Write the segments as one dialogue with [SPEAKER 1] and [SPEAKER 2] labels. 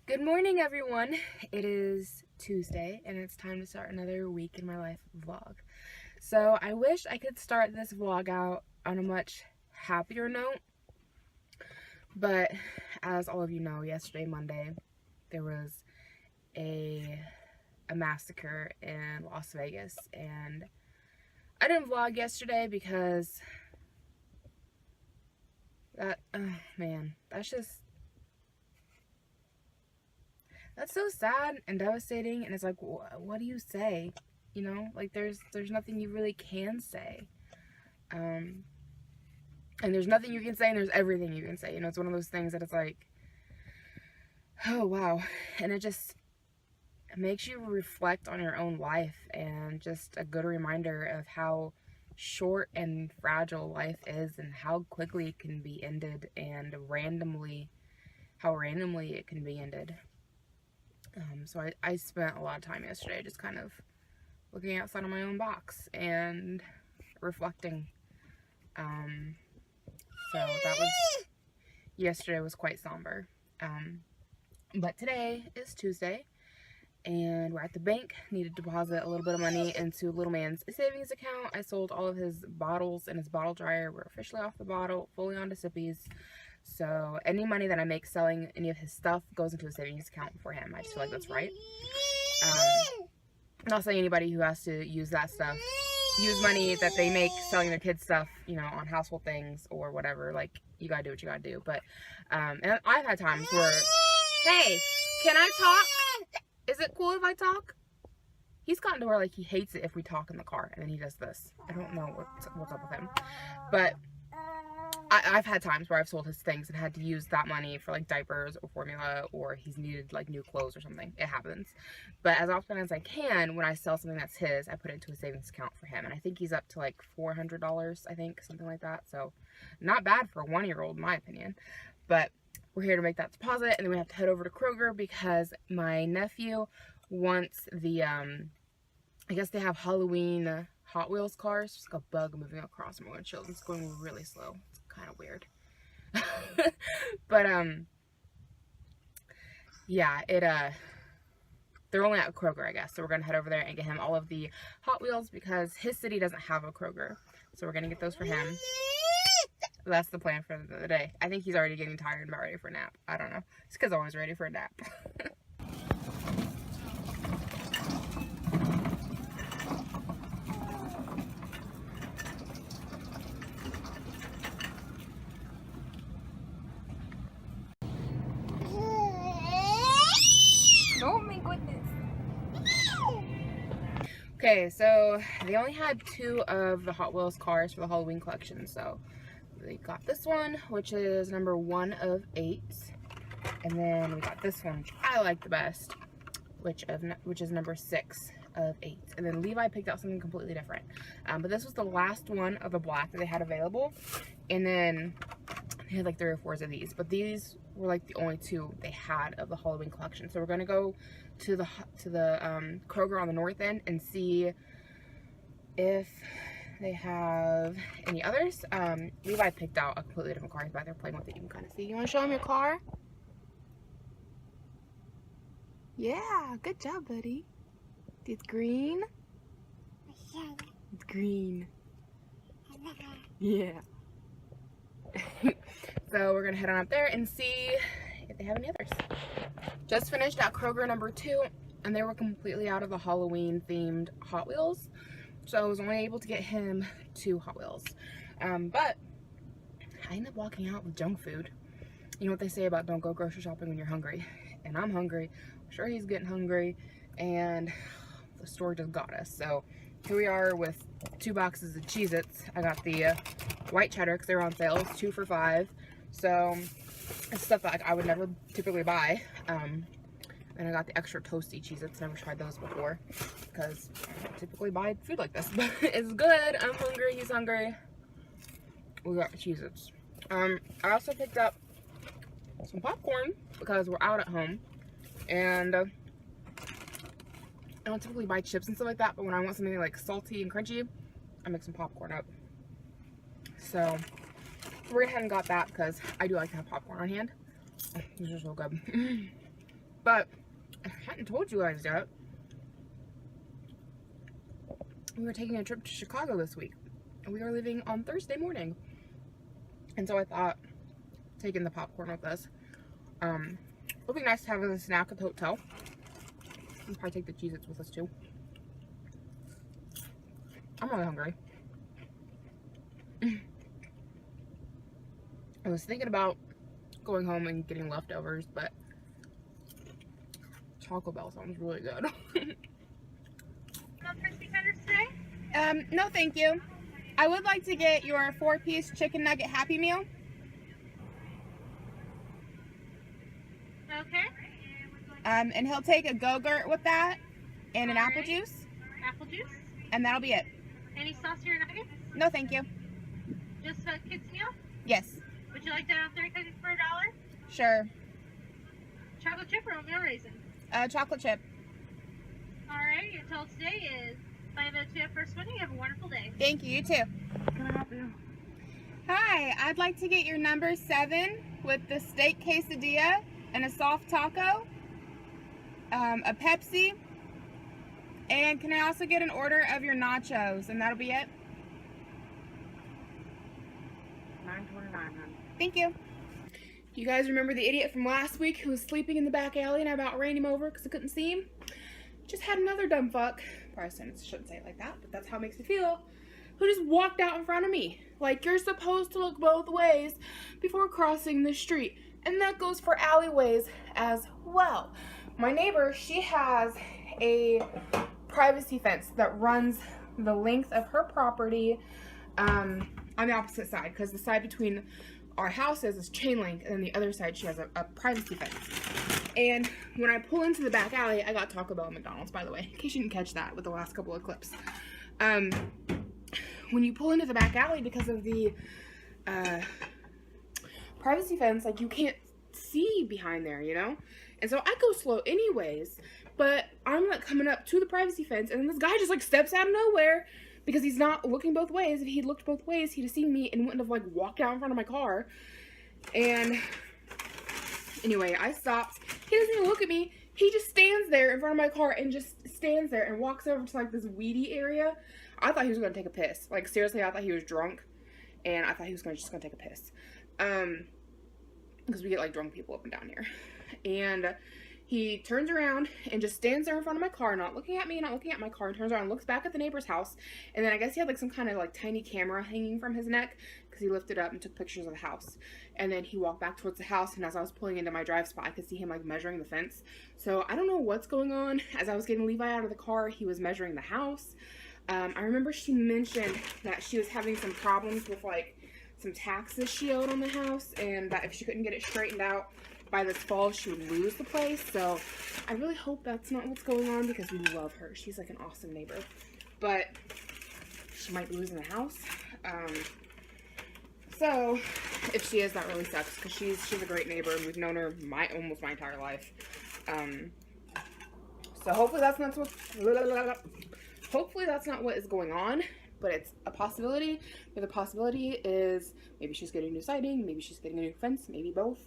[SPEAKER 1] Good morning, everyone. It is Tuesday, and it's time to start another week in my life vlog. So I wish I could start this vlog out on a much happier note, but as all of you know, yesterday, Monday, there was a massacre in Las Vegas, and I didn't vlog yesterday because man, that's so sad and devastating, and it's like, what do you say? You know, like there's nothing you really can say. And there's nothing you can say, and there's everything you can say. You know, it's one of those things that it's like, oh wow, and it just makes you reflect on your own life, and just a good reminder of how short and fragile life is, and how quickly it can be ended, and how randomly it can be ended. So I spent a lot of time yesterday just kind of looking outside of my own box and reflecting. So yesterday was quite somber. But today is Tuesday, and we're at the bank. Need to deposit a little bit of money into little man's savings account. I sold all of his bottles and his bottle dryer. We're officially off the bottle, fully onto sippies. So any money that I make selling any of his stuff goes into a savings account for him. I just feel like that's right. Not saying anybody who has to use that stuff, use money that they make selling their kids stuff, you know, on household things or whatever. Like, you gotta do what you gotta do. But, and I've had times where, hey, can I talk? Is it cool if I talk? He's gotten to where, like, he hates it if we talk in the car, and then he does this. I don't know what's up with him. But I've had times where I've sold his things and had to use that money for like diapers or formula, or he's needed like new clothes or something. It happens. But as often as I can, when I sell something that's his, I put it into a savings account for him. And I think he's up to like $400, I think, something like that. So not bad for a 1-year-old in my opinion. But we're here to make that deposit, and then we have to head over to Kroger because my nephew wants the, I guess they have Halloween Hot Wheels cars. Just like a bug moving across, and we're going to chill. It's going really slow. Kind of weird. But yeah, they're only at Kroger, I guess, so we're gonna head over there and get him all of the Hot Wheels because his city doesn't have a Kroger, so we're gonna get those for him. That's the plan for the day. I think he's already getting tired and about ready for a nap. I don't know. It's because I'm always ready for a nap. Oh my goodness. Okay, so they only had 2 of the Hot Wheels cars for the Halloween collection, so they got this one, which is number 1 of 8, and then we got this one, which I like the best, which is number 6 of 8, and then Levi picked out something completely different, but this was the last one of the black that they had available, and then they had like 3 or 4 of these, but these were like the only 2 they had of the Halloween collection. So we're gonna go to the Kroger on the north end and see if they have any others. Levi picked out a completely different car. He's back there playing with it. You can kind of see. You want to show him your car? Yeah, good job, buddy. It's green. It's green. Yeah. So we're gonna head on up there and see if they have any others. Just finished at Kroger number 2, and they were completely out of the Halloween themed Hot Wheels, so I was only able to get him 2 Hot Wheels. But I ended up walking out with junk food. You know what they say about don't go grocery shopping when you're hungry, and I'm hungry. I'm sure he's getting hungry, and the store just got us. So here we are with 2 boxes of Cheez-Its. I got the white cheddar because they were on sale. It's 2 for $5. So it's stuff that I would never typically buy. And I got the extra toasty Cheez-Its. Never tried those before because I don't typically buy food like this. But it's good. I'm hungry. He's hungry. We got Cheez-Its. I also picked up some popcorn because we're out at home. And I don't typically buy chips and stuff like that, but when I want something like salty and crunchy, I make some popcorn up. So we're ahead and got that because I do like to have popcorn on hand. These are so good. But I hadn't told you guys yet. We were taking a trip to Chicago this week. And we are leaving on Thursday morning. And so I thought, taking the popcorn with us. It'll be nice to have as a snack at the hotel. We'll probably take the Cheez-Its with us too. I'm really hungry. I was thinking about going home and getting leftovers, but Taco Bell sounds really good.
[SPEAKER 2] No crispy tenders today?
[SPEAKER 1] No thank you. I would like to get your 4-piece chicken nugget Happy Meal.
[SPEAKER 2] Okay.
[SPEAKER 1] And he'll take a Go-Gurt with that and an apple juice.
[SPEAKER 2] Apple juice?
[SPEAKER 1] And that'll be it.
[SPEAKER 2] Any sauce to your nuggets?
[SPEAKER 1] No thank you.
[SPEAKER 2] Just a kids meal?
[SPEAKER 1] Yes.
[SPEAKER 2] Would you like that on 30 cookies for $1?
[SPEAKER 1] Sure.
[SPEAKER 2] Chocolate chip or oatmeal raisin?
[SPEAKER 1] Chocolate chip.
[SPEAKER 2] Alright, your total today is 502 at first winning. Have a wonderful day.
[SPEAKER 1] Thank you, you too.
[SPEAKER 2] Can I help you?
[SPEAKER 1] Hi, I'd like to get your number 7 with the steak quesadilla and a soft taco, a Pepsi, and can I also get an order of your nachos, and that'll be it?
[SPEAKER 2] $9.29, hon.
[SPEAKER 1] Thank you. Do you guys remember the idiot from last week who was sleeping in the back alley and I about ran him over because I couldn't see him? Just had another dumb fuck. Probably shouldn't say it like that, but that's how it makes me feel. Who just walked out in front of me. Like, you're supposed to look both ways before crossing the street. And that goes for alleyways as well. My neighbor, she has a privacy fence that runs the length of her property on the opposite side, because the side between our houses is chain link, and then the other side she has a privacy fence. And when I pull into the back alley, I got Taco Bell and McDonald's, by the way, in case you didn't catch that with the last couple of clips. When you pull into the back alley, because of the privacy fence, like, you can't see behind there, you know? And so I go slow anyways, but I'm like coming up to the privacy fence, and then this guy just like steps out of nowhere because he's not looking both ways. If he'd looked both ways, he'd have seen me and wouldn't have like walked out in front of my car. And anyway, I stopped. He doesn't even look at me. He just stands there in front of my car and just stands there and walks over to like this weedy area. I thought he was gonna take a piss. Like, seriously, I thought he was drunk, and I thought he was just gonna take a piss. Because we get like drunk people up and down here. And he turns around and just stands there in front of my car, not looking at me, not looking at my car, and turns around and looks back at the neighbor's house. And then I guess he had like some kind of like tiny camera hanging from his neck, because he lifted up and took pictures of the house. And then he walked back towards the house, and as I was pulling into my drive spot, I could see him like measuring the fence. So I don't know what's going on. As I was getting Levi out of the car, he was measuring the house. I remember she mentioned that she was having some problems with like some taxes she owed on the house, and that if she couldn't get it straightened out by this fall, she would lose the place. So I really hope that's not what's going on, because we love her. She's like an awesome neighbor, but she might be losing the house. So if she is, that really sucks, because she's a great neighbor, and we've known her almost my entire life. So hopefully that's not what is going on, but it's a possibility. But the possibility is maybe she's getting a new siding, maybe she's getting a new fence, maybe both.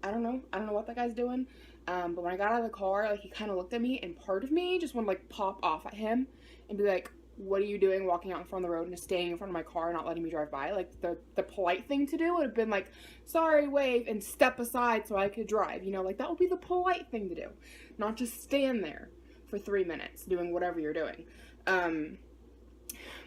[SPEAKER 1] I don't know. I don't know what that guy's doing. But when I got out of the car, like, he kind of looked at me, and part of me just wanted to like pop off at him and be like, what are you doing walking out in front of the road and just staying in front of my car and not letting me drive by? Like, the polite thing to do would have been like, sorry, wave, and step aside so I could drive. You know, like, that would be the polite thing to do. Not just stand there for 3 minutes doing whatever you're doing.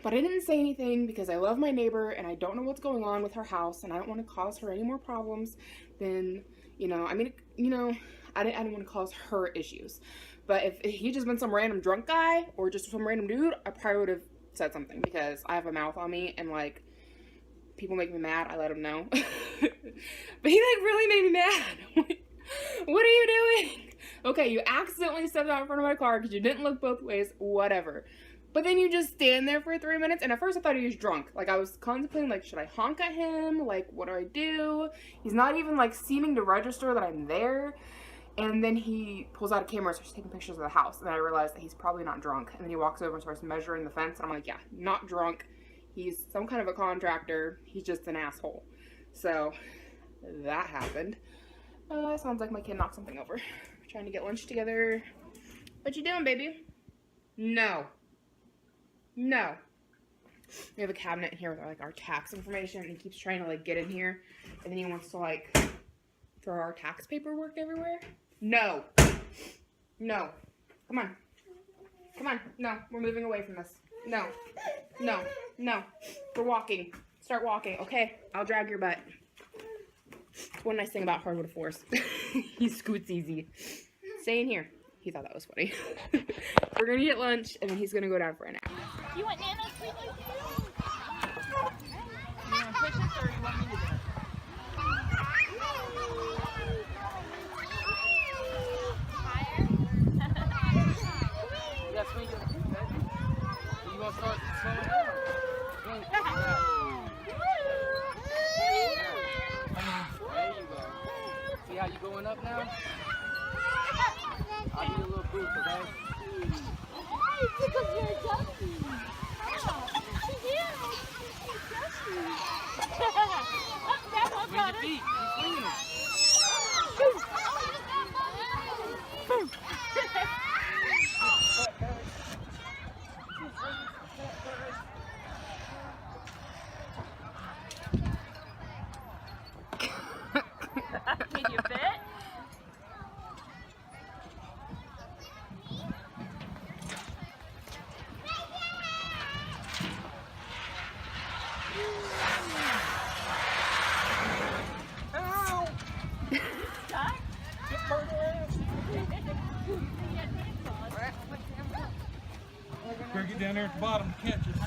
[SPEAKER 1] But I didn't say anything because I love my neighbor and I don't know what's going on with her house, and I don't want to cause her any more problems than, you know, I mean, you know, I didn't want to cause her issues. But if he just been some random drunk guy or just some random dude, I probably would have said something, because I have a mouth on me, and like, people make me mad, I let them know. But he like really made me mad. What are you doing? Okay, you accidentally stepped out in front of my car because you didn't look both ways, whatever. But then you just stand there for 3 minutes, and at first I thought he was drunk. Like, I was contemplating, like, should I honk at him? Like, what do I do? He's not even, like, seeming to register that I'm there. And then he pulls out a camera and starts taking pictures of the house. And then I realized that he's probably not drunk. And then he walks over and starts measuring the fence. And I'm like, yeah, not drunk. He's some kind of a contractor. He's just an asshole. So, that happened. Sounds like my kid knocked something over. trying to get lunch together. What you doing, baby? No. No. We have a cabinet in here with like our tax information, and he keeps trying to like get in here, and then he wants to like throw our tax paperwork everywhere. No. No. Come on. Come on. No, we're moving away from this. No. No. No. We're walking. Start walking. Okay, I'll drag your butt. It's one nice thing about hardwood floors. He scoots easy. Stay in here. He thought that was funny. We're gonna get lunch, and then he's gonna go down for a nap.
[SPEAKER 2] You want Nana's sweet like you? You want to push this or you want me to do it? Higher?
[SPEAKER 3] Yes, we do. You want to start slowing down? There you go. See how you going up now? I'll give you a little boost, okay?
[SPEAKER 2] It's because you're adjusting.
[SPEAKER 3] Swing your feet. Keep swinging them.
[SPEAKER 2] Can you fit?
[SPEAKER 4] Better get down there at the bottom to catch us.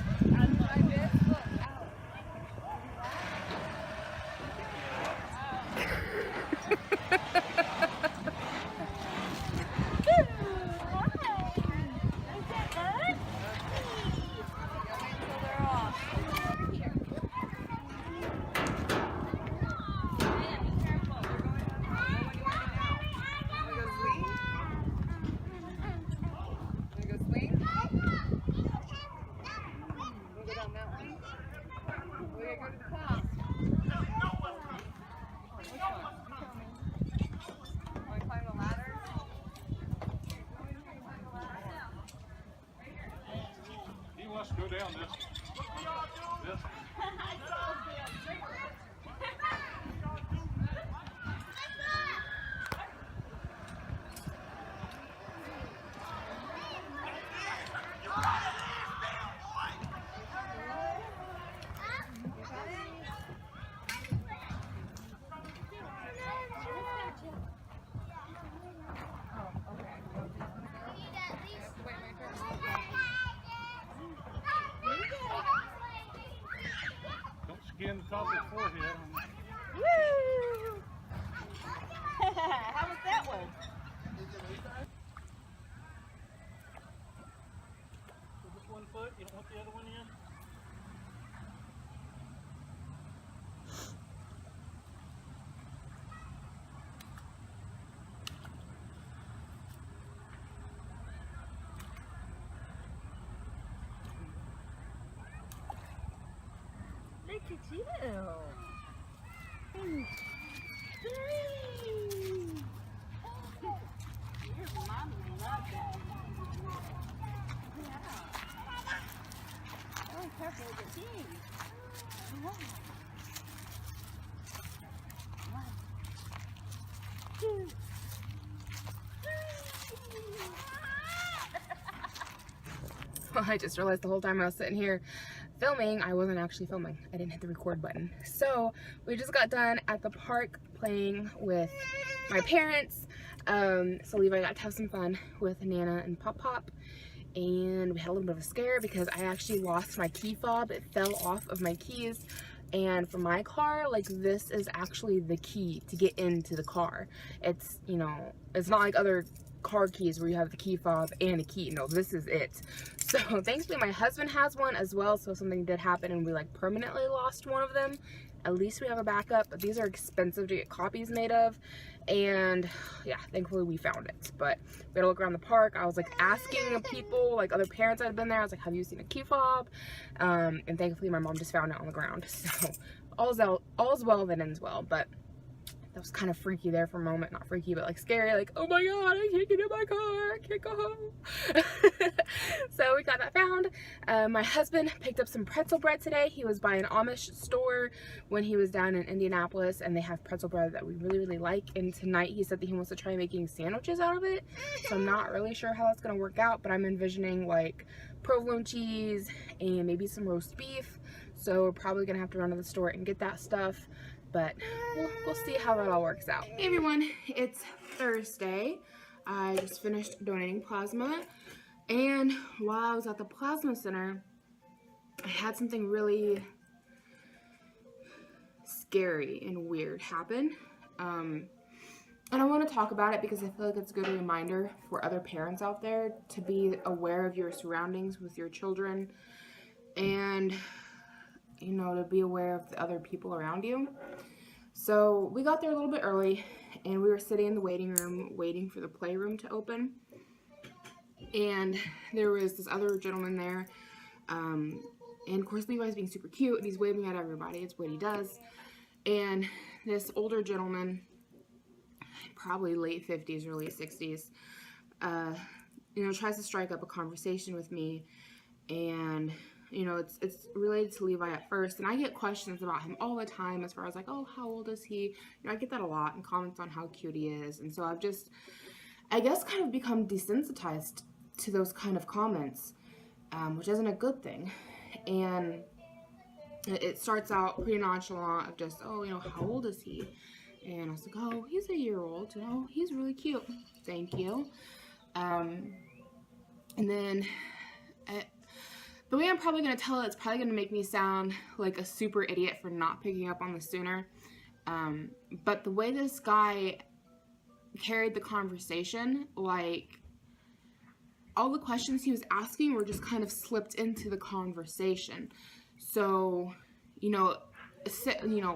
[SPEAKER 4] He wants to go down this. Don't skin the top of the forehead.
[SPEAKER 2] Woo! How was that one?
[SPEAKER 4] With this 1 foot, you don't want the other one in?
[SPEAKER 2] Look at you. Your mommy loved that. Oh, careful with the teeth. One. Two.
[SPEAKER 1] I just realized the whole time I was sitting here filming, I wasn't actually filming. I didn't hit the record button. So we just got done at the park playing with my parents. So Levi got to have some fun with Nana and Pop Pop. And we had a little bit of a scare because I actually lost my key fob. It fell off of my keys. And for my car, like, this is actually the key to get into the car. It's, you know, it's not like other car keys where you have the key fob and a key. No, this is it. So thankfully my husband has one as well, so if something did happen and we like permanently lost one of them, at least we have a backup. But these are expensive to get copies made of, and yeah, thankfully we found it. But we had to look around the park. I was like asking people, like other parents that had been there, I was like, have you seen a key fob? And thankfully my mom just found it on the ground. So all's well that ends well. But was kind of freaky there for a moment. Not freaky, but like scary, like, oh my god, I can't get in my car, I can't go home. So we got that found. My husband picked up some pretzel bread today. He was by an Amish store when he was down in Indianapolis, and they have pretzel bread that we really like, and tonight he said that he wants to try making sandwiches out of it. So I'm not really sure how that's gonna work out, but I'm envisioning like provolone cheese and maybe some roast beef. So we're probably gonna have to run to the store and get that stuff, but we'll see how that all works out. Hey everyone, it's Thursday. I just finished donating plasma, and while I was at the plasma center, I had something really scary and weird happen. And I want to talk about it because I feel like it's a good reminder for other parents out there to be aware of your surroundings with your children, and you know, to be aware of the other people around you. So we got there a little bit early, and we were sitting in the waiting room waiting for the playroom to open, and there was this other gentleman there, and of course Levi's being super cute and he's waving at everybody. It's what he does. And this older gentleman, probably late 50s, early 60s, you know, tries to strike up a conversation with me, and you know, it's related to Levi at first, and I get questions about him all the time as far as like, oh, how old is he? You know, I get that a lot, and comments on how cute he is, and so I've just, I guess, kind of become desensitized to those kind of comments, which isn't a good thing. And it starts out pretty nonchalant of just, oh, you know, how old is he? And I was like, oh, he's a year old, you know, he's really cute. Thank you. And then the way I'm probably going to tell it, it's probably going to make me sound like a super idiot for not picking up on this sooner. But the way this guy carried the conversation, like, all the questions he was asking were just kind of slipped into the conversation. So, you know,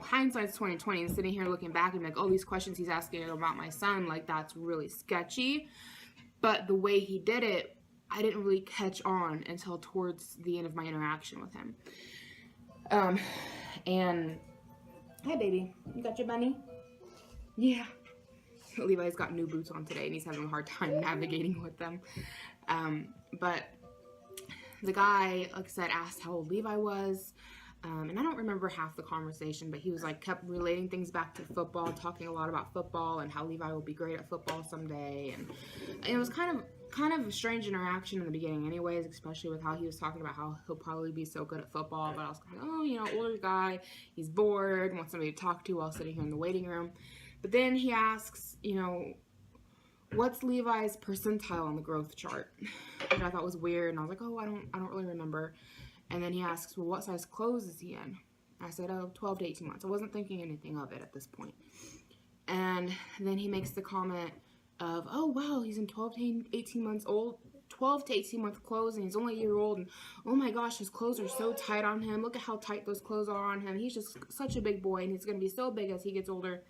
[SPEAKER 1] hindsight's 20/20, and sitting here looking back and like, oh, these questions he's asking about my son, like, that's really sketchy. But the way he did it, I didn't really catch on until towards the end of my interaction with him. And hi baby, you got your bunny? Yeah. Levi's got new boots on today and he's having a hard time navigating with them. But the guy, like I said, asked how old Levi was. And I don't remember half the conversation, but he was like, kept relating things back to football, talking a lot about football and how Levi will be great at football someday. And it was kind of a strange interaction in the beginning anyways, especially with how he was talking about how he'll probably be so good at football. But I was kind of, oh, you know, older guy, he's bored, wants somebody to talk to while sitting here in the waiting room. But then he asks, you know, what's Levi's percentile on the growth chart? Which I thought was weird, and I was like, oh, I don't really remember. And then he asks, well, what size clothes is he in? I said, oh, 12 to 18 months. I wasn't thinking anything of it at this point. And then he makes the comment of, oh, wow, he's in 12 to 18 months old, 12 to 18 month clothes, and he's only a year old, and oh my gosh, his clothes are so tight on him. Look at how tight those clothes are on him. He's just such a big boy, and he's going to be so big as he gets older.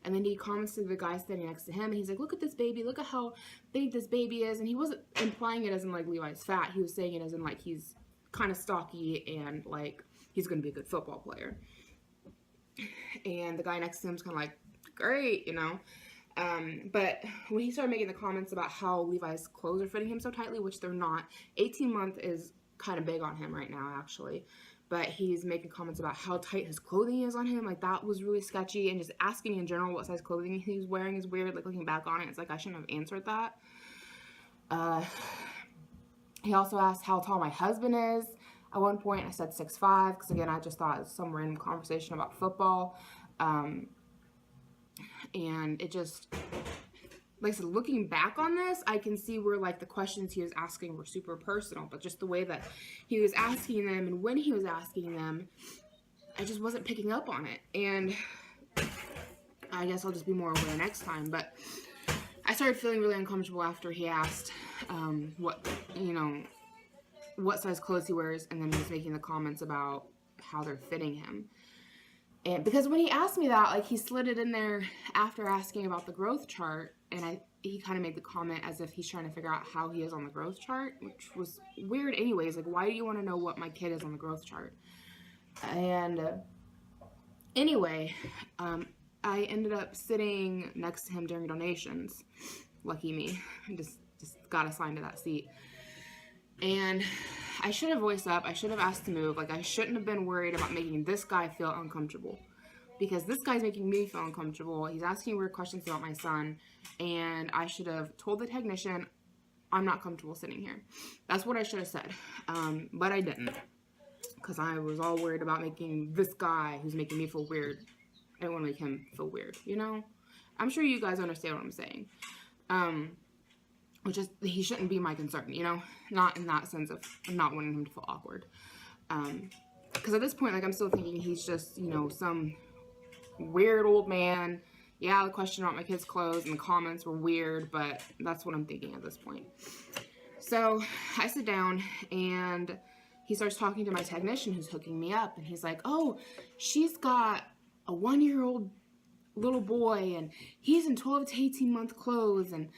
[SPEAKER 1] And then he comments to the guy standing next to him, and he's like, look at this baby, look at how big this baby is. And he wasn't implying it as in like Levi's fat. He was saying it as in like he's kind of stocky and like he's going to be a good football player. And the guy next to him's kind of like, great, you know. But when he started making the comments about how Levi's clothes are fitting him so tightly, which they're not, 18 month is kind of big on him right now, actually. But he's making comments about how tight his clothing is on him. Like, that was really sketchy. And just asking in general what size clothing he's wearing is weird. Like, looking back on it, it's like I shouldn't have answered that. He also asked how tall my husband is. At one point, I said 6'5", because again, I just thought it was some random conversation about football. And it just, like I said, looking back on this, I can see where, like, the questions he was asking were super personal, but just the way that he was asking them and when he was asking them, I just wasn't picking up on it. And I guess I'll just be more aware next time. But I started feeling really uncomfortable after he asked what size clothes he wears, and then he was making the comments about how they're fitting him. And because when he asked me that, like, he slid it in there after asking about the growth chart, and he kind of made the comment as if he's trying to figure out how he is on the growth chart, which was weird anyways. Like, why do you want to know what my kid is on the growth chart? And anyway, I ended up sitting next to him during donations. Lucky me. Just got assigned to that seat. And I should have voiced up. I should have asked to move. Like, I shouldn't have been worried about making this guy feel uncomfortable. Because this guy's making me feel uncomfortable. He's asking weird questions about my son. And I should have told the technician, I'm not comfortable sitting here. That's what I should have said. But I didn't. Because I was all worried about making this guy who's making me feel weird. I didn't want to make him feel weird, you know? I'm sure you guys understand what I'm saying. Which is, he shouldn't be my concern, you know? Not in that sense of not wanting him to feel awkward. Because at this point, like, I'm still thinking he's just, you know, some weird old man. Yeah, the question about my kids' clothes and the comments were weird, but that's what I'm thinking at this point. So I sit down and he starts talking to my technician who's hooking me up, and he's like, oh, she's got a 1-year-old little boy, and he's in 12 to 18-month clothes, and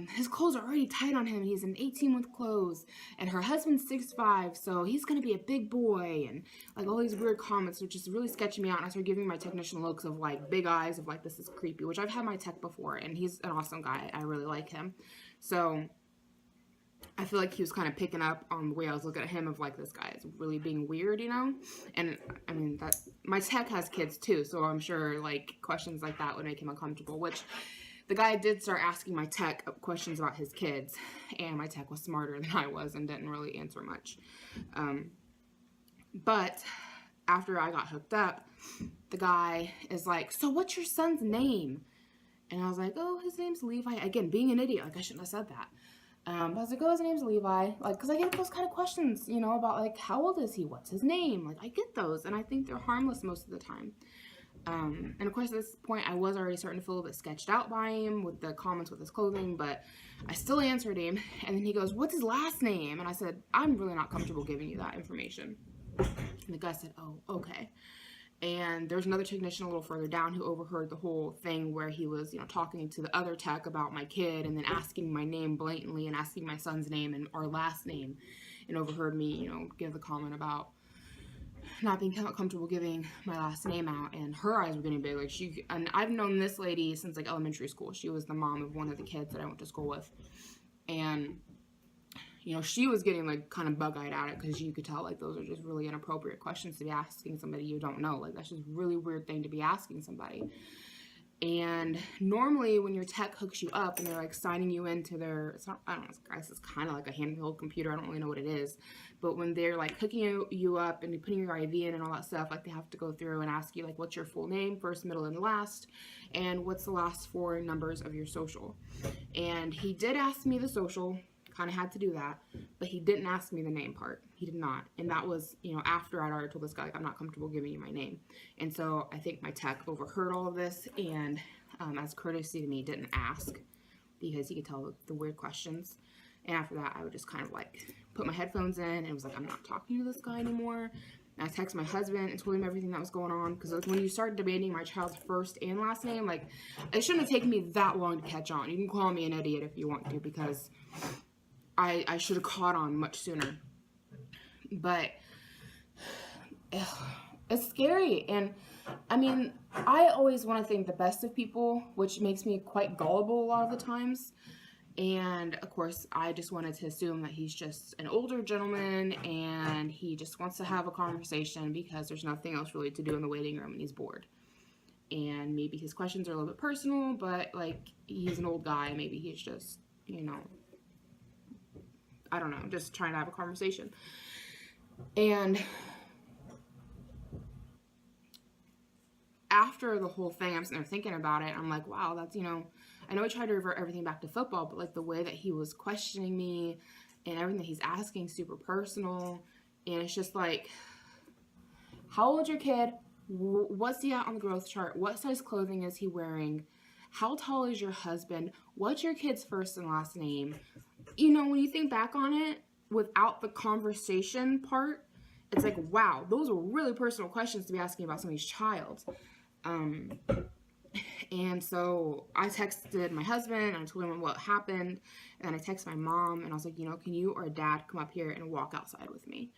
[SPEAKER 1] his clothes are already tight on him. He's in 18-month clothes, and her husband's 6'5", so he's gonna be a big boy, and like all these weird comments, which is really sketching me out. And I started giving my technician looks of like big eyes of like, this is creepy, which I've had my tech before, and he's an awesome guy. I really like him. So I feel like he was kind of picking up on the way I was looking at him of like, this guy is really being weird, you know? And I mean, that my tech has kids too, so I'm sure like questions like that would make him uncomfortable, which the guy did start asking my tech questions about his kids, and my tech was smarter than I was and didn't really answer much. But after I got hooked up, the guy is like, so what's your son's name? And I was like, oh, his name's Levi. Again, being an idiot, like I shouldn't have said that. But I was like, oh, his name's Levi. Like, because I get those kind of questions, you know, about like, how old is he? What's his name? Like, I get those, and I think they're harmless most of the time. And of course, at this point, I was already starting to feel a bit sketched out by him with the comments with his clothing, but I still answered him. And then he goes, what's his last name? And I said, I'm really not comfortable giving you that information. And the guy said, oh, okay. And there's another technician a little further down who overheard the whole thing where he was, you know, talking to the other tech about my kid and then asking my name blatantly and asking my son's name and our last name, and overheard me, you know, give the comment about not being comfortable giving my last name out. And her eyes were getting big. Like, and I've known this lady since like elementary school. She was the mom of one of the kids that I went to school with. And you know, she was getting like kind of bug-eyed at it, because you could tell like those are just really inappropriate questions to be asking somebody you don't know. Like, that's just a really weird thing to be asking somebody. And normally when your tech hooks you up and they're like signing you into their, it's not, I don't know, guys, it's kind of like a handheld computer. I don't really know what it is. But when they're like hooking you up and putting your IV in and all that stuff, like they have to go through and ask you like, what's your full name, first, middle, and last, and what's the last 4 numbers of your social. And he did ask me the social, kind of had to do that, but he didn't ask me the name part. He did not. And that was, you know, after I'd already told this guy, like, I'm not comfortable giving you my name. And so I think my tech overheard all of this, and as courtesy to me, didn't ask, because he could tell the weird questions. And after that, I would just kind of like put my headphones in and was like, I'm not talking to this guy anymore. And I texted my husband and told him everything that was going on, because like, when you start demanding my child's first and last name, like, it shouldn't have taken me that long to catch on. You can call me an idiot if you want to, because I should have caught on much sooner. But it's scary. And I mean, I always want to think the best of people, which makes me quite gullible a lot of the times. And of course, I just wanted to assume that he's just an older gentleman and he just wants to have a conversation because there's nothing else really to do in the waiting room and he's bored. And maybe his questions are a little bit personal, but like, he's an old guy. Maybe he's just, you know, I don't know, just trying to have a conversation. And after the whole thing, I'm sitting there thinking about it. I'm like, wow, that's, you know, I know I tried to revert everything back to football, but like the way that he was questioning me and everything that he's asking, super personal. And it's just like, how old's your kid? What's he at on the growth chart? What size clothing is he wearing? How tall is your husband? What's your kid's first and last name? You know, when you think back on it, without the conversation part, it's like, wow, those are really personal questions to be asking about somebody's child. And so I texted my husband and I told him what happened. And I texted my mom and I was like, you know, can you or dad come up here and walk outside with me?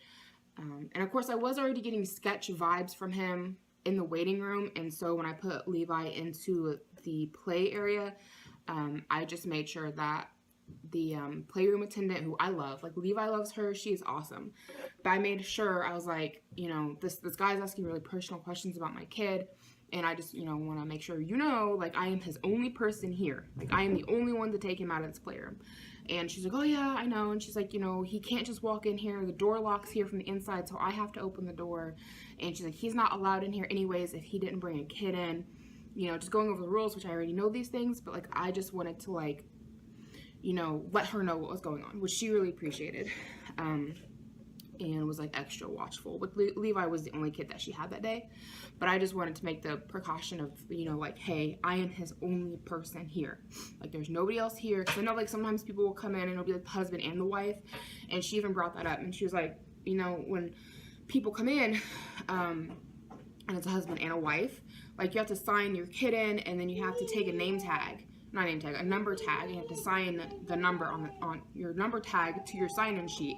[SPEAKER 1] And of course I was already getting sketch vibes from him in the waiting room, and so when I put Levi into the play area, I just made sure that the playroom attendant, who I love, like Levi loves her, she's awesome, but I made sure, I was like, you know, this guy's asking really personal questions about my kid, and I just, you know, want to make sure, you know, like, I am his only person here, like, I am the only one to take him out of this playroom. And she's like, oh yeah, I know. And she's like, you know, he can't just walk in here. The door locks here from the inside, so I have to open the door. And she's like, he's not allowed in here anyways if he didn't bring a kid in. You know, just going over the rules, which I already know these things, but like, I just wanted to, like, you know, let her know what was going on, which she really appreciated. And was like extra watchful. But Levi was the only kid that she had that day. But I just wanted to make the precaution of, you know, like, hey, I am his only person here. Like, there's nobody else here. Because I know, like, sometimes people will come in and it'll be like the husband and the wife. And she even brought that up. And she was like, you know, when people come in, and it's a husband and a wife, like, you have to sign your kid in, and then you have to take a name tag. Not name tag, a number tag. You have to sign the number on your number tag to your sign-in sheet.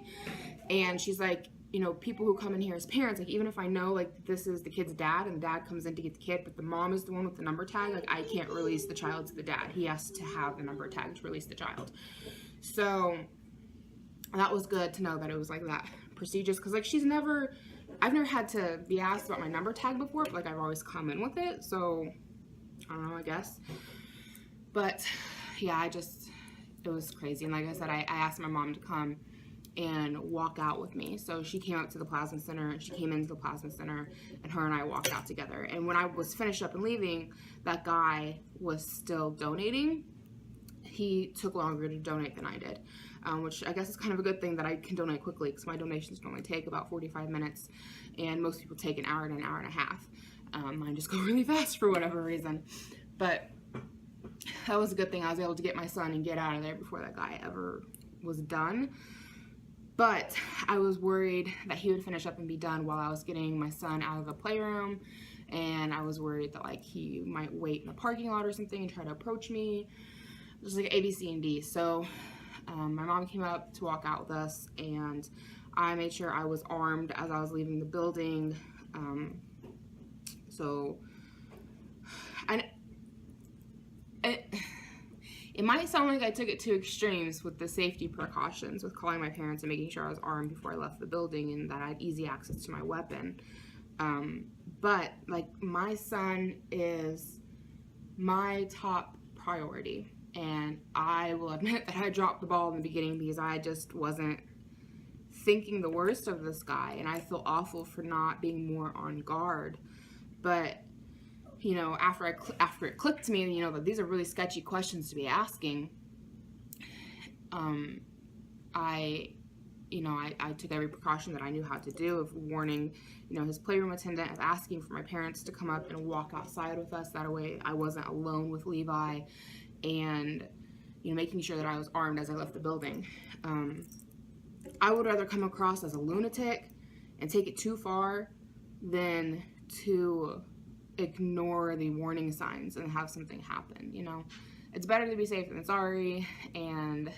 [SPEAKER 1] And she's like, you know, people who come in here as parents, like, even if I know, like, this is the kid's dad and the dad comes in to get the kid, but the mom is the one with the number tag, like, I can't release the child to the dad. He has to have the number tag to release the child. So that was good to know that it was like that procedures, because, like, I've never had to be asked about my number tag before, but, like, I've always come in with it, so I don't know, I guess. But yeah, it was crazy. And like I said, I asked my mom to come and walk out with me. So she came up to the plasma center, and she came into the plasma center, and her and I walked out together. And when I was finished up and leaving, that guy was still donating. He took longer to donate than I did, which I guess is kind of a good thing that I can donate quickly, because my donations normally take about 45 minutes, and most people take an hour to an hour and a half. Mine just go really fast for whatever reason. But that was a good thing. I was able to get my son and get out of there before that guy ever was done. But I was worried that he would finish up and be done while I was getting my son out of the playroom. And I was worried that, like, he might wait in the parking lot or something and try to approach me. It was like A, B, C, and D. So my mom came up to walk out with us, and I made sure I was armed as I was leaving the building. It might sound like I took it to extremes with the safety precautions, with calling my parents and making sure I was armed before I left the building and that I had easy access to my weapon. But, like, my son is my top priority. And I will admit that I dropped the ball in the beginning because I just wasn't thinking the worst of this guy. And I feel awful for not being more on guard. But, you know, after it clicked to me, you know, that these are really sketchy questions to be asking, I took every precaution that I knew how to do, of warning, you know, his playroom attendant, of asking for my parents to come up and walk outside with us. That way I wasn't alone with Levi, and, you know, making sure that I was armed as I left the building. I would rather come across as a lunatic and take it too far than to ignore the warning signs and have something happen. You know, it's better to be safe than sorry. And,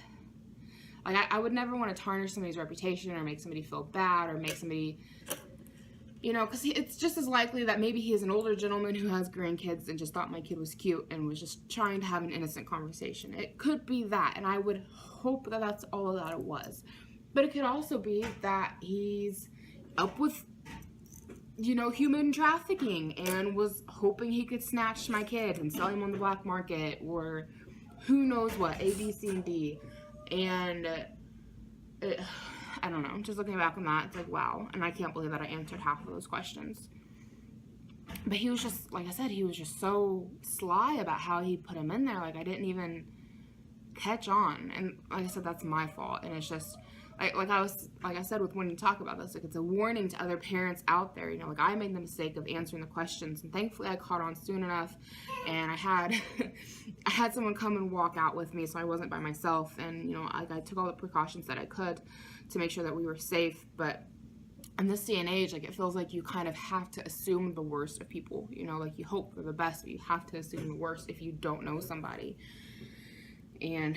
[SPEAKER 1] like, I would never want to tarnish somebody's reputation or make somebody feel bad or make somebody, you know, because it's just as likely that maybe he is an older gentleman who has grandkids and just thought my kid was cute and was just trying to have an innocent conversation. It could be that, and I would hope that that's all that it was. But it could also be that he's up with, you know, human trafficking and was hoping he could snatch my kid and sell him on the black market, or who knows what, A, B, C, and D. And I don't know, just looking back on that, it's like, wow. And I can't believe that I answered half of those questions. But he was just, like I said, he was just so sly about how he put him in there. Like, I didn't even catch on. And like I said, that's my fault. And it's just, like I said, with when you talk about this, like, it's a warning to other parents out there. You know, like, I made the mistake of answering the questions, and thankfully I caught on soon enough, and I had someone come and walk out with me, so I wasn't by myself. And, you know, I took all the precautions that I could to make sure that we were safe. But in this day and age, like, it feels like you kind of have to assume the worst of people. You know, like, you hope for the best, but you have to assume the worst if you don't know somebody. And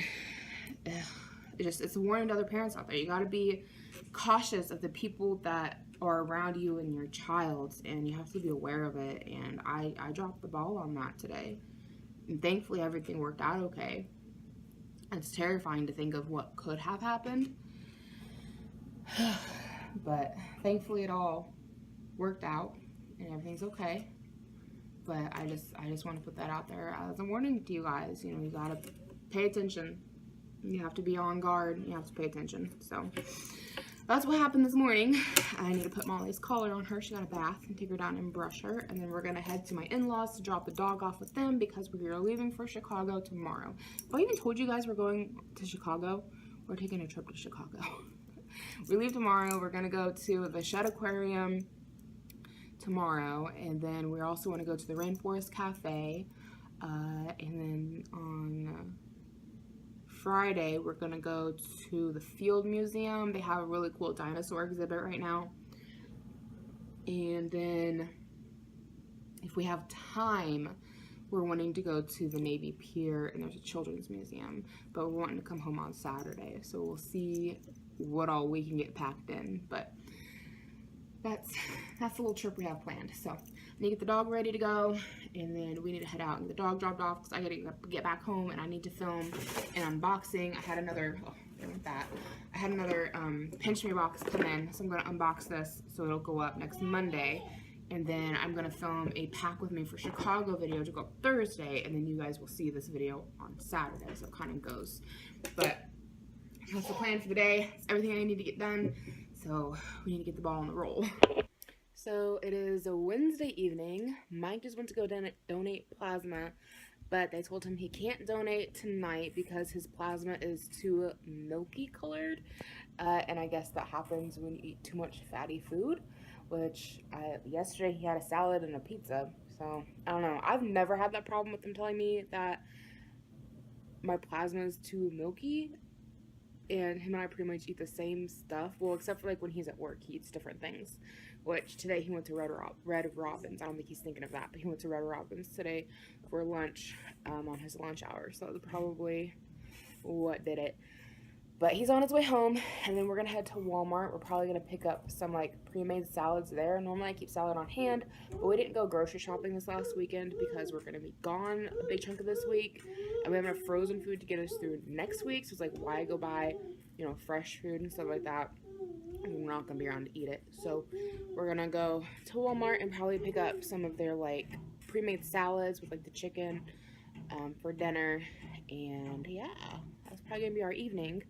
[SPEAKER 1] it's a warning to other parents out there. You got to be cautious of the people that are around you and your child, and you have to be aware of it. And I dropped the ball on that today. And thankfully everything worked out okay. It's terrifying to think of what could have happened. But thankfully it all worked out and everything's okay. But I just want to put that out there as a warning to you guys. You know, you gotta pay attention. You have to be on guard. You have to pay attention. So that's what happened this morning. I need to put Molly's collar on her. She got a bath, and take her down and brush her. And then we're going to head to my in-laws to drop the dog off with them because we are leaving for Chicago tomorrow. Have I even told you guys we're going to Chicago? We're taking a trip to Chicago. We leave tomorrow. We're going to go to the Shedd Aquarium tomorrow. And then we also want to go to the Rainforest Cafe. And then on Friday, we're going to go to the Field Museum. They have a really cool dinosaur exhibit right now. And then, if we have time, we're wanting to go to the Navy Pier, and there's a children's museum. But we're wanting to come home on Saturday, so we'll see what all we can get packed in. But that's the little trip we have planned. So I need to get the dog ready to go, and then we need to head out and get the dog dropped off because I gotta get back home, and I need to film an unboxing. I had another Pinch Me box come in, so I'm gonna unbox this so it'll go up next Monday, and then I'm gonna film a pack with me for Chicago video to go up Thursday, and then you guys will see this video on Saturday. So it kind of goes, but that's the plan for the day. It's everything I need to get done. So we need to get the ball on the roll. So it is a Wednesday evening. Mike just went to go donate plasma, but they told him he can't donate tonight because his plasma is too milky colored. And I guess that happens when you eat too much fatty food, which yesterday he had a salad and a pizza. So I don't know. I've never had that problem with them telling me that my plasma is too milky. And him and I pretty much eat the same stuff. Well, except for like when he's at work, he eats different things. Which today he went to Red Robin's. I don't think he's thinking of that, but he went to Red Robin's today for lunch on his lunch hour. So that was probably what did it. But he's on his way home, and then we're going to head to Walmart. We're probably going to pick up some like pre-made salads there. Normally I keep salad on hand, but we didn't go grocery shopping this last weekend because we're going to be gone a big chunk of this week. And we have enough frozen food to get us through next week. So it's like, why go buy, you know, fresh food and stuff like that? And we're not going to be around to eat it. So we're going to go to Walmart and probably pick up some of their like pre-made salads with like the chicken for dinner. And yeah, that's probably going to be our evening.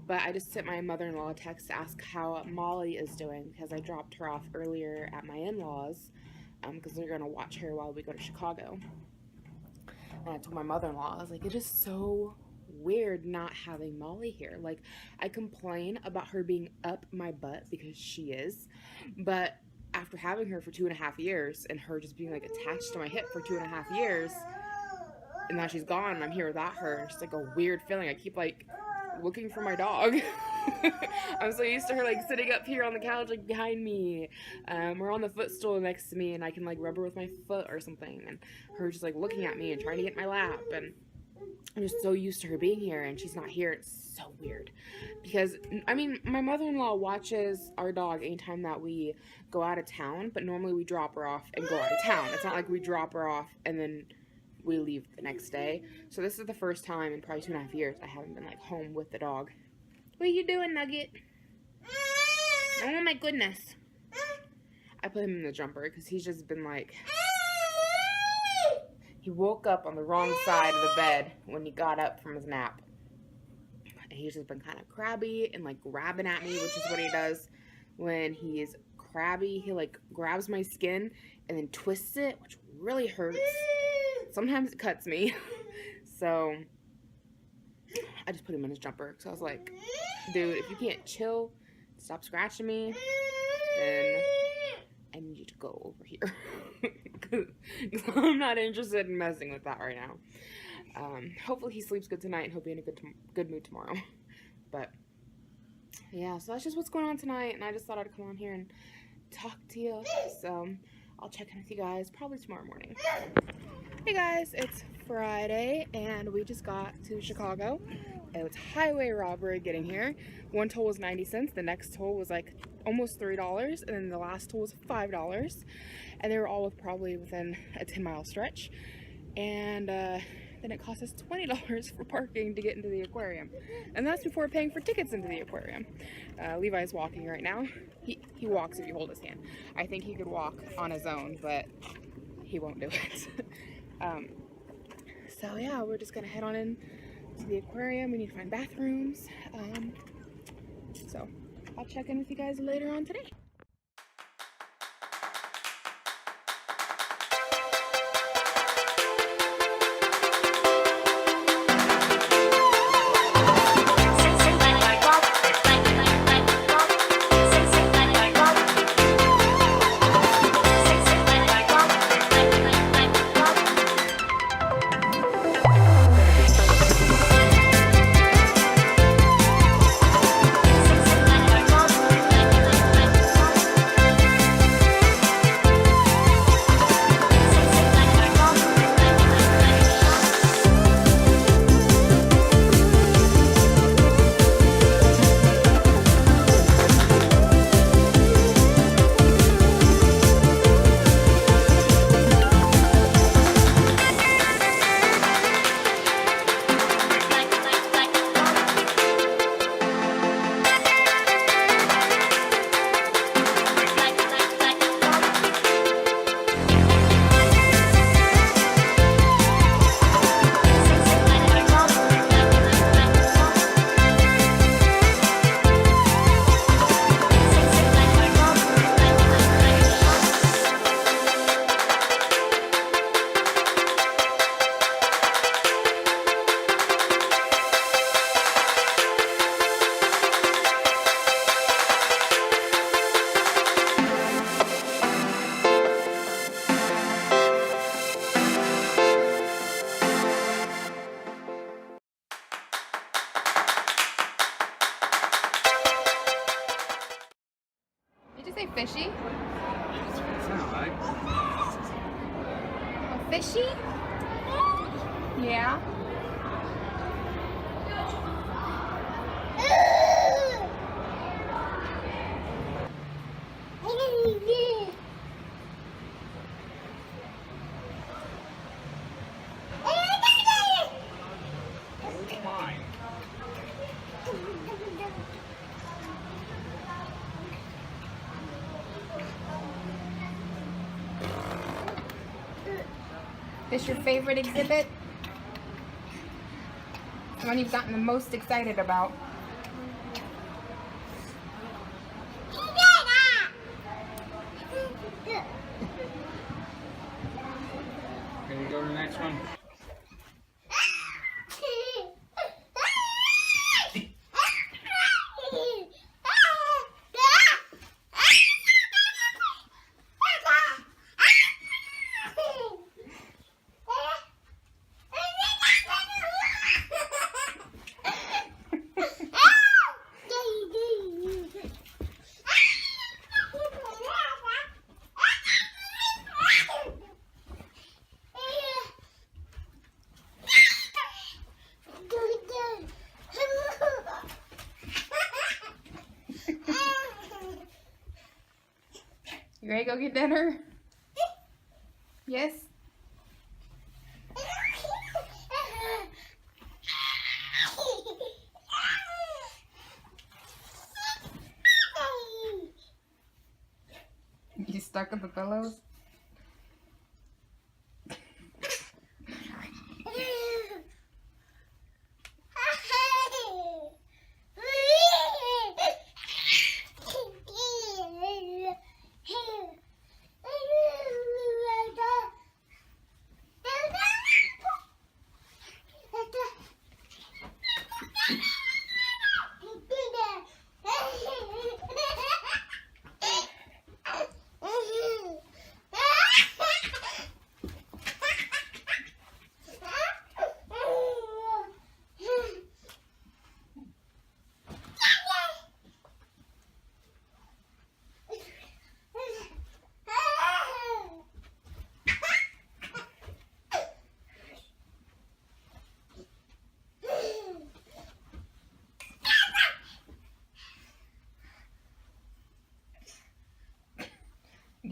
[SPEAKER 1] But I just sent my mother-in-law a text to ask how Molly is doing because I dropped her off earlier at my in-laws because they're going to watch her while we go to Chicago. And I told my mother-in-law, I was like, it is so weird not having Molly here. Like, I complain about her being up my butt because she is, but after having her for 2.5 years and her just being like attached to my hip for 2.5 years, and now she's gone and I'm here without her, it's just like a weird feeling. I keep like looking for my dog. I'm so used to her like sitting up here on the couch like behind me, or on the footstool next to me, and I can like rub her with my foot or something, and her just like looking at me and trying to get in my lap. And I'm just so used to her being here, and she's not here. It's so weird because I mean my mother-in-law watches our dog anytime that we go out of town, but normally we drop her off and go out of town. It's not like we drop her off and then we leave the next day. So this is the first time in probably 2.5 years I haven't been like home with the dog. What are you doing, Nugget? Oh my goodness. I put him in the jumper because he's just been like, he woke up on the wrong side of the bed when he got up from his nap. And he's just been kind of crabby and like grabbing at me, which is what he does when he's crabby. He like grabs my skin and then twists it, which really hurts. Sometimes it cuts me. So I just put him in his jumper. So I was like, dude, if you can't chill, stop scratching me, then I need you to go over here. Because I'm not interested in messing with that right now. Hopefully he sleeps good tonight and he'll be in a good mood tomorrow. But yeah, so that's just what's going on tonight. And I just thought I'd come on here and talk to you. So I'll check in with you guys probably tomorrow morning. Hey guys, it's Friday and we just got to Chicago. It was highway robbery getting here. One toll was 90 cents. The next toll was like almost $3, and then the last tool was $5, and they were all probably within a 10-mile stretch. And then it cost us $20 for parking to get into the aquarium, and that's before paying for tickets into the aquarium. Levi's walking right now. He walks if you hold his hand. I think he could walk on his own, but he won't do it. So yeah, we're just gonna head on in to the aquarium. We need to find bathrooms. So I'll check in with you guys later on today. Did you say fishy?
[SPEAKER 3] Sound like.
[SPEAKER 1] A fishy? Yeah. This your favorite exhibit? The one you've gotten the most excited about?
[SPEAKER 3] Can we go to the next one?
[SPEAKER 1] You ready to go get dinner? Yes? You stuck with the pillows?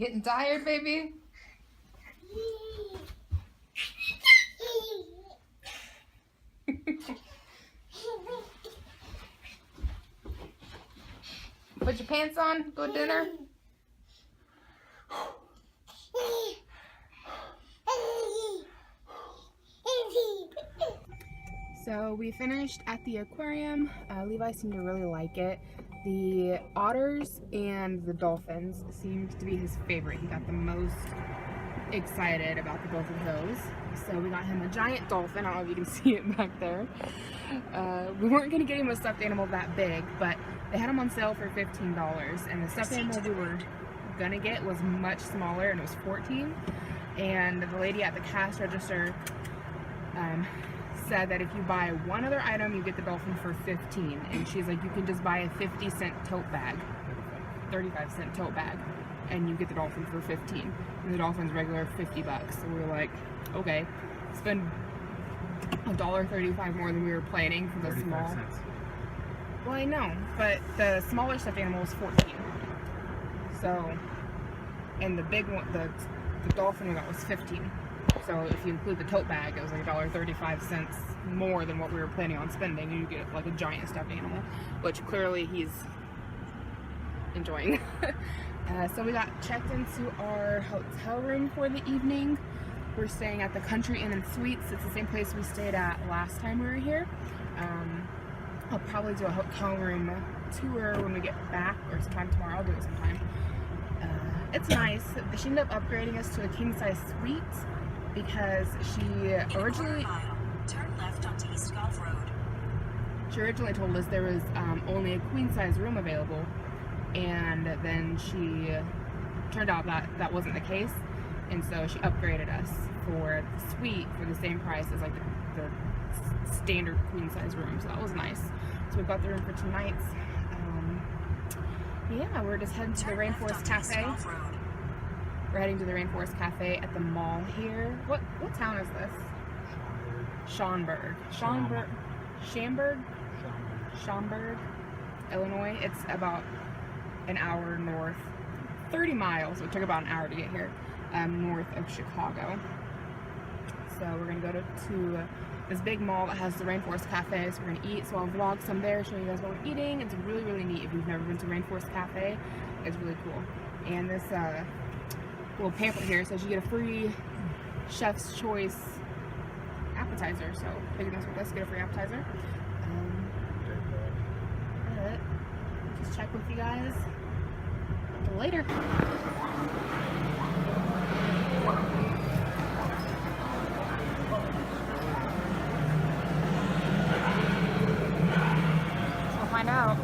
[SPEAKER 1] Getting tired, baby? Put your pants on, go to dinner. So we finished at the aquarium. Levi seemed to really like it. The otters and the dolphins seemed to be his favorite. He got the most excited about the both of those. So we got him a giant dolphin. I don't know if you can see it back there. We weren't going to get him a stuffed animal that big, but they had them on sale for $15. And the stuffed animal we were going to get was much smaller, and it was $14. And the lady at the cash register said that if you buy one other item, you get the dolphin for $15. And she's like, you can just buy a 50-cent tote bag, 35-cent tote bag, and you get the dolphin for $15. And the dolphin's regular $50. So we were like, okay, spend $1.35 more than we were planning for the small.
[SPEAKER 3] Cents.
[SPEAKER 1] Well, I know, but the smaller stuffed animal was $14. So, and the big one, the dolphin we got was $15. So if you include the tote bag, it was like $1.35 more than what we were planning on spending. And you get like a giant stuffed animal, which clearly he's enjoying. So we got checked into our hotel room for the evening. We're staying at the Country Inn and Suites. It's the same place we stayed at last time we were here. I'll probably do a hotel room tour when we get back, or sometime tomorrow. I'll do it sometime. It's nice. She ended up upgrading us to a king-size suite because she originally told us there was only a queen-size room available, and then she turned out that that wasn't the case, and so she upgraded us for the suite for the same price as like the standard queen-size room. So that was nice. So we got the room for 2 nights. Yeah, we're just heading to the Rainforest Cafe. We're heading to the Rainforest Cafe at the mall here. What town is this? Schaumburg, Illinois. It's about an hour north, 30 miles. So it took about an hour to get here, north of Chicago. So we're gonna go to this big mall that has the Rainforest Cafe. So we're gonna eat. So I'll vlog some there, showing you guys what we're eating. It's really, really neat. If you've never been to Rainforest Cafe, it's really cool. And this little pamphlet here says you get a free Chef's Choice appetizer. So picking this with us, get a free appetizer. But just check with you guys later. We'll find out.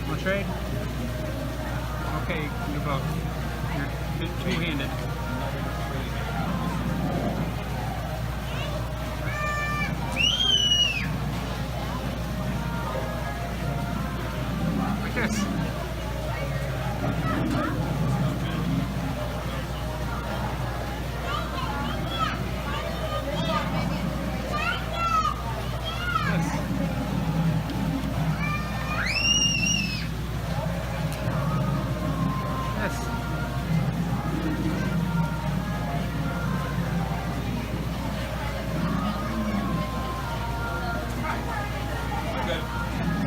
[SPEAKER 3] Want to trade? Okay, you both. You're two-handed. Like this.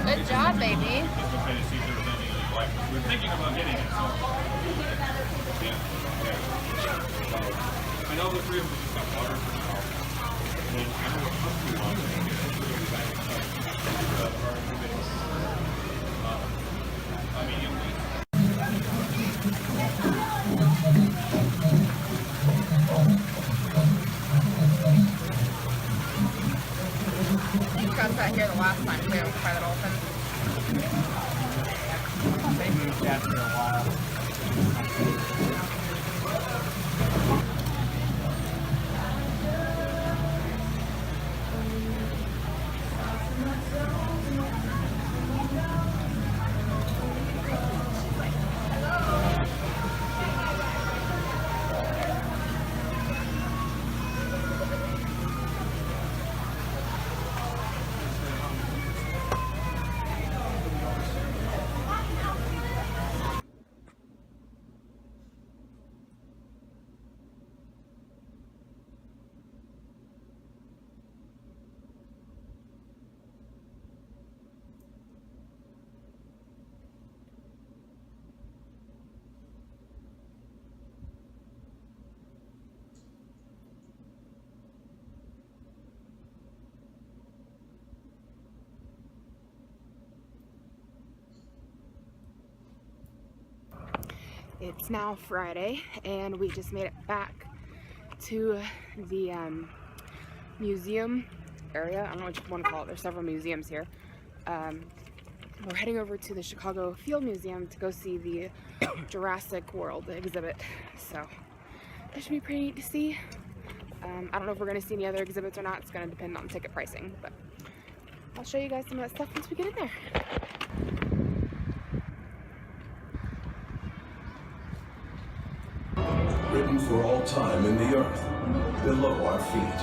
[SPEAKER 1] Good job, baby.
[SPEAKER 4] We're thinking about getting it. I know the 3 of them just got water for now.
[SPEAKER 1] It's now Friday, and we just made it back to the museum area. I don't know what you want to call it. There's several museums here. We're heading over to the Chicago Field Museum to go see the Jurassic World exhibit. So that should be pretty neat to see. I don't know if we're going to see any other exhibits or not. It's going to depend on ticket pricing, but I'll show you guys some of that stuff once we get in there.
[SPEAKER 5] Written for all time in the earth, below our feet.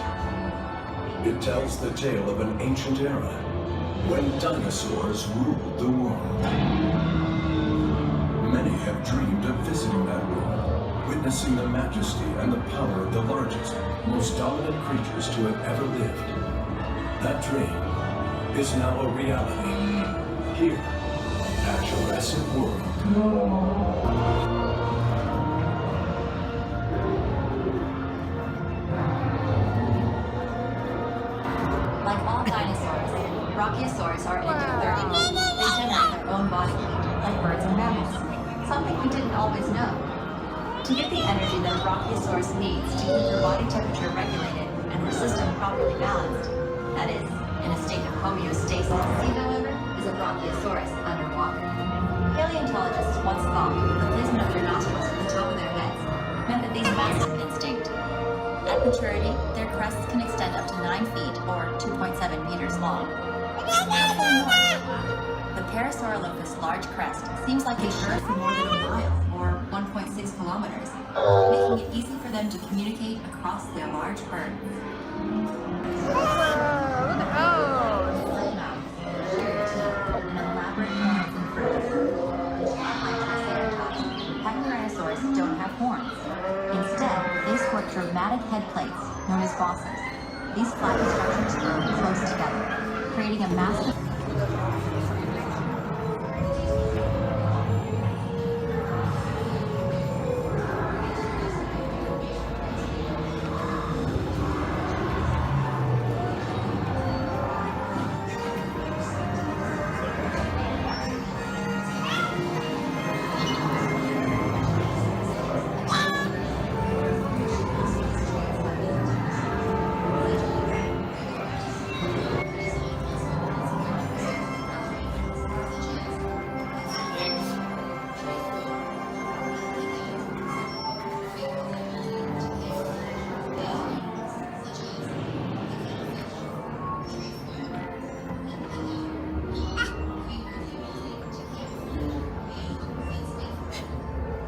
[SPEAKER 5] It tells the tale of an ancient era, when dinosaurs ruled the world. Many have dreamed of visiting that world, witnessing the majesty and the power of the largest, most dominant creatures to have ever lived. That dream is now a reality, here at Jurassic World.
[SPEAKER 6] Brachiosaurs are endothermic. They generate their own body heat, like birds and mammals. Something we didn't always know. To get the energy that a brachiosaurus needs to keep their body temperature regulated and their system properly balanced, that is, in a state of homeostasis, sea, however, is a brachiosaurus underwater. Paleontologists once thought the placement of their nostrils at the top of their heads meant that these massive instinct. At maturity, their crests can extend up to 9 feet or 2.7 meters long. The Parasaurolophus large crest seems like it curves more than a mile, or 1.6 kilometers, making it easy for them to communicate across their large bird.
[SPEAKER 1] Look at those!
[SPEAKER 6] Full mouth, sheer teeth, and elaborate horns and fur. Unlike Triceratops, Pachyrhinosaurs don't have horns. Instead, they sport dramatic head plates, known as bosses. These flat structures grow close together, creating a massive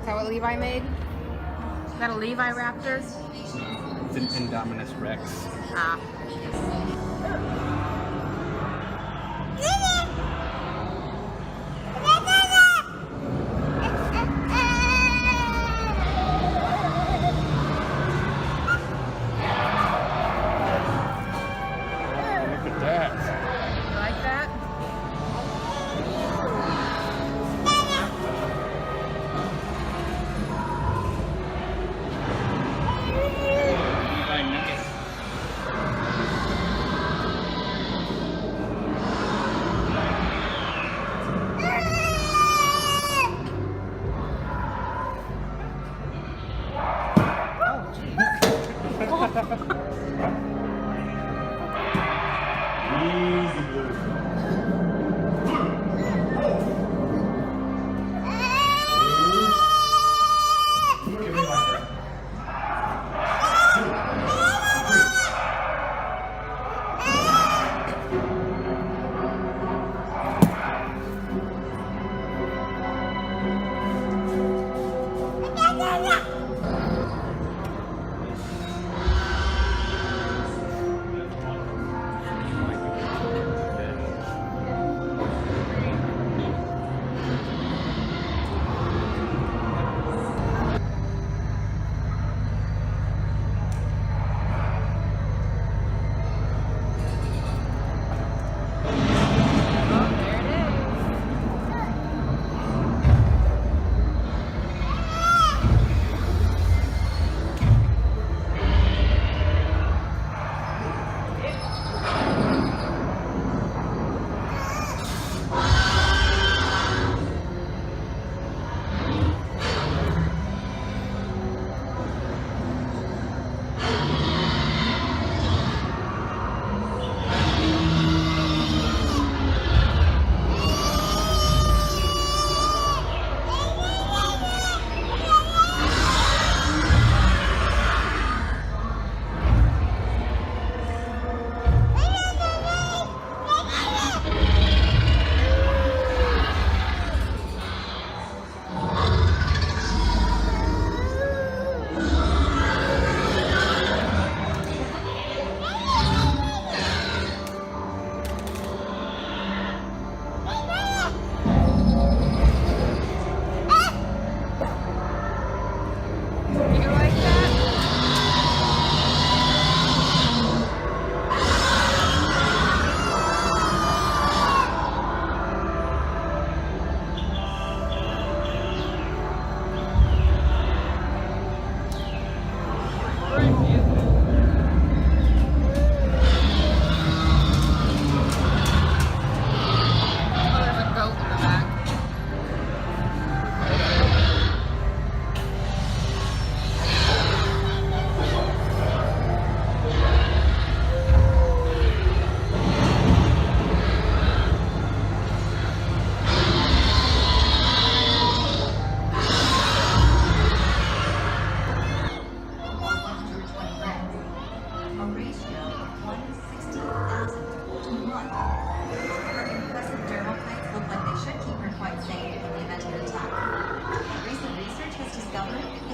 [SPEAKER 1] Is that what Levi made? Is that a Levi Raptor?
[SPEAKER 3] It's an Indominus Rex.
[SPEAKER 1] Ah.
[SPEAKER 3] Look at that.
[SPEAKER 1] You like that?
[SPEAKER 3] Levi Nugget.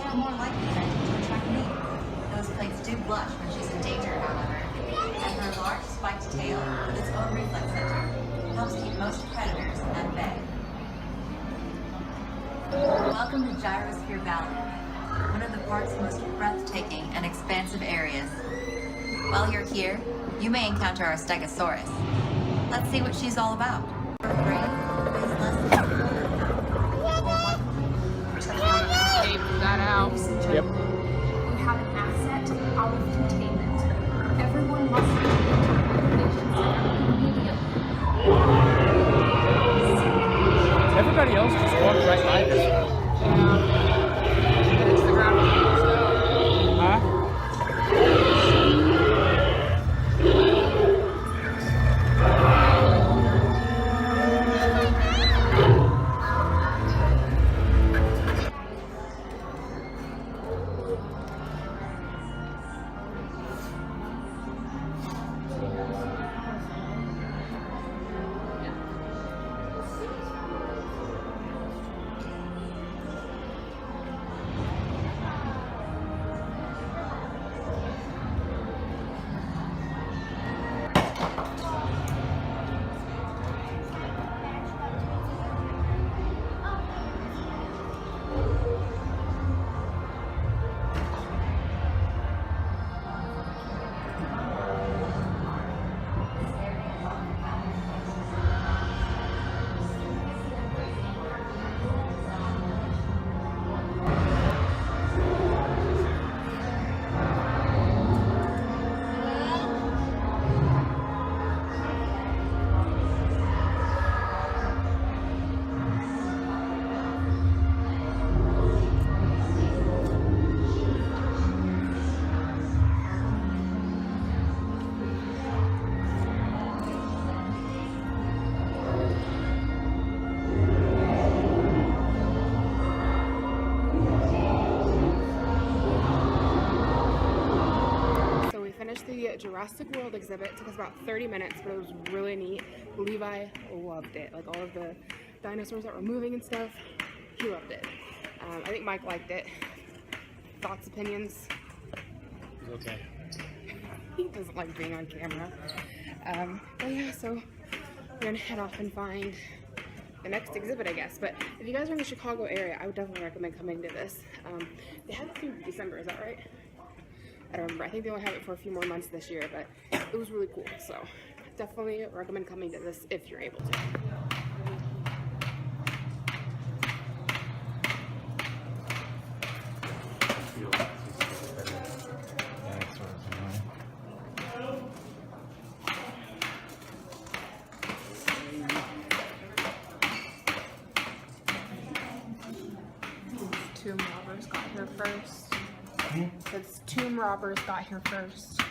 [SPEAKER 6] far more likely than to attract mates. Those plates do blush when she's in danger, however, and her large spiked tail with its own reflex center helps keep most predators at bay. Welcome to Gyrosphere Valley, one of the park's most breathtaking and expansive areas. While you're here, you may encounter our Stegosaurus. Let's see what she's all about. Her brain weighs less than a quarter
[SPEAKER 1] Tape that out.
[SPEAKER 7] Ladies and gentlemen, we have an asset out of containment. Everyone must be regulations that are immediate.
[SPEAKER 3] Everybody else just walked right by this.
[SPEAKER 1] Get it to the ground.
[SPEAKER 3] Huh?
[SPEAKER 1] The Jurassic World exhibit. It took us about 30 minutes, but it was really neat. Levi loved it. Like all of the dinosaurs that were moving and stuff, he loved it. I think Mike liked it. Thoughts, opinions?
[SPEAKER 3] It's okay.
[SPEAKER 1] He doesn't like being on camera. But yeah, so we're gonna head off and find the next exhibit, I guess. But if you guys are in the Chicago area, I would definitely recommend coming to this. They have it through December, is that right? I don't remember. I think they only have it for a few more months this year, but it was really cool. So definitely recommend coming to this if you're able to. Tomb robbers got here first. Since tomb robbers got here first.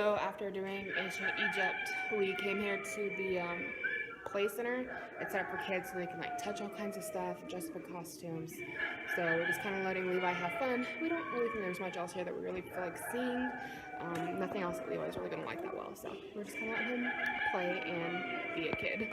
[SPEAKER 1] So after doing ancient Egypt, we came here to the play center. It's set up for kids so they can like touch all kinds of stuff, dress up in costumes. So we're just kind of letting Levi have fun. We don't really think there's much else here that we really feel like seeing. Nothing else that Levi's really gonna like that well. So we're just gonna let him play and be a kid.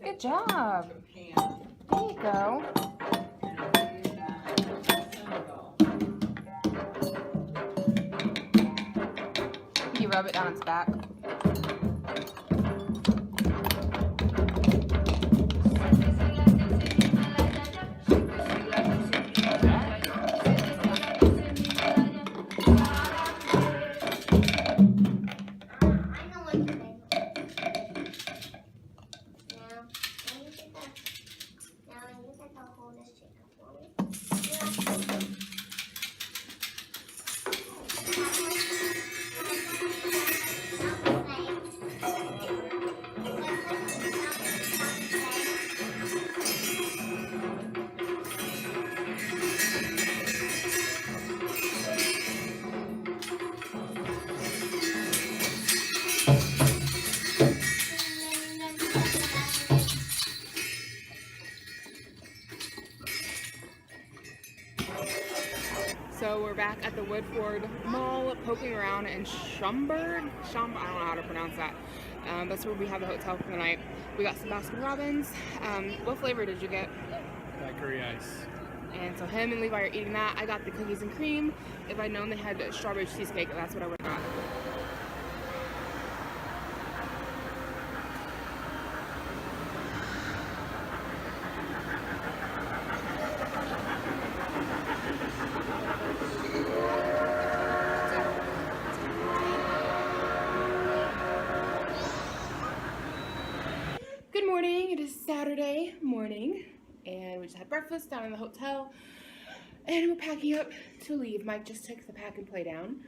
[SPEAKER 1] Good job. There you go. Can you rub it down its back? So we're back at the Woodford Mall, poking around in Schaumburg. I don't know how to pronounce that. That's where we have the hotel for the night. We got some Baskin Robbins. What flavor did you get?
[SPEAKER 3] Daiquiri ice.
[SPEAKER 1] And so him and Levi are eating that. I got the cookies and cream. If I'd known they had strawberry cheesecake, that's what I would have got. Good morning, it is Saturday morning, and we just had breakfast down in the hotel, and we're packing up to leave. Mike just took the pack and play down,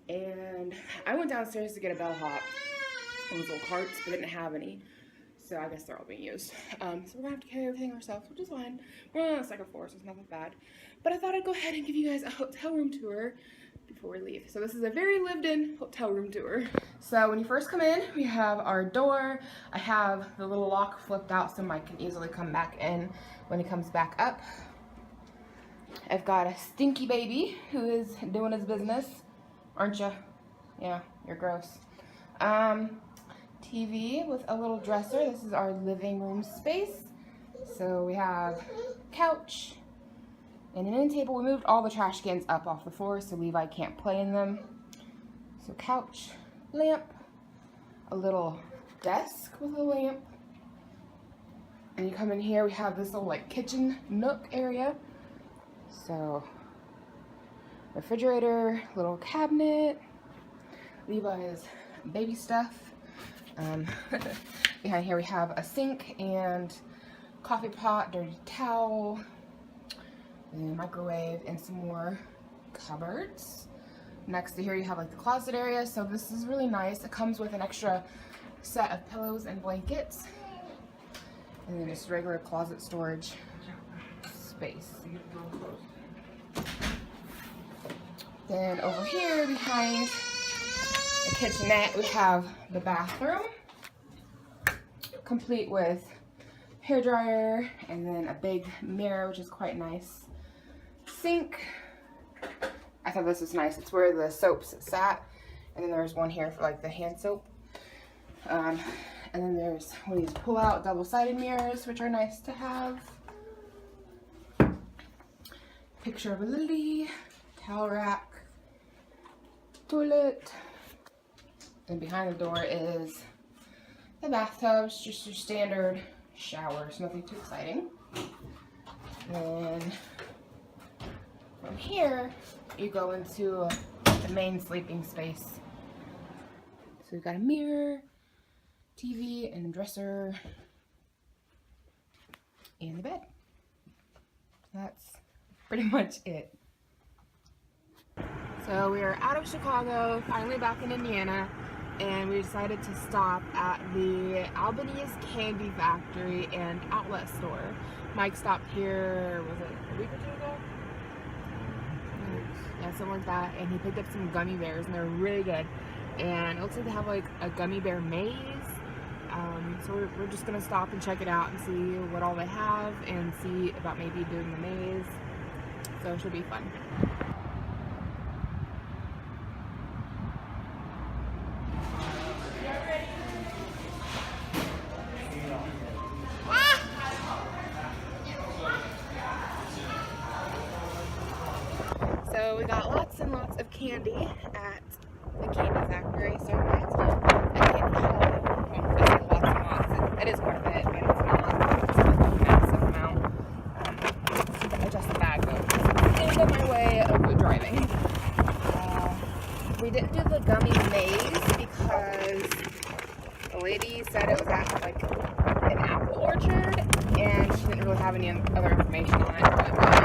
[SPEAKER 1] and I went downstairs to get a bellhop, those little carts, but didn't have any, so I guess they're all being used. So we're gonna have to carry everything ourselves, which is fine. We're on the second floor, so it's nothing bad, but I thought I'd go ahead and give you guys a hotel room tour before we leave. So this is a very lived-in hotel room tour. So when you first come in, we have our door. I have the little lock flipped out so Mike can easily come back in when he comes back up. I've got a stinky baby who is doing his business, aren't you? Yeah, you're gross. TV with a little dresser. This is our living room space. So we have couch and an end table. We moved all the trash cans up off the floor so Levi can't play in them. So couch, lamp, a little desk with a lamp. And you come in here, we have this little like kitchen nook area. So refrigerator, little cabinet, Levi's baby stuff. Behind here we have a sink and coffee pot, dirty towel, and microwave, and some more cupboards. Next to here you have like the closet area, so this is really nice. It comes with an extra set of pillows and blankets, and then just regular closet storage space. Then over here behind the kitchenette we have the bathroom, complete with hairdryer and then a big mirror, which is quite nice. Sink. I thought this was nice. It's where the soaps sat, and then there's one here for like the hand soap. And And then there's one of these pull-out double-sided mirrors, which are nice to have. Picture of a lily, towel rack, toilet. And behind the door is the bathtub, just your standard shower, so nothing too exciting. And from here, you go into the main sleeping space. So we've got a mirror, TV, and a dresser, and the bed. That's pretty much it. So we are out of Chicago, finally back in Indiana, and we decided to stop at the Albanese Candy Factory and Outlet Store. Mike stopped here, was it a week or two ago? Yeah, something like that, and he picked up some gummy bears, and they're really good. And it looks like they have like a gummy bear maze. So we're just gonna stop and check it out and see what all they have and see about maybe doing the maze. So it should be fun. So we got lots and lots of candy at the candy factory. So I'm at a candy haul. Lots and lots. It is quite a bit, but it's not a massive amount. Adjust the bag though. It's in my way of driving. We didn't do the gummy maze because the lady said it was at like an apple orchard, and she didn't really have any other information on it. But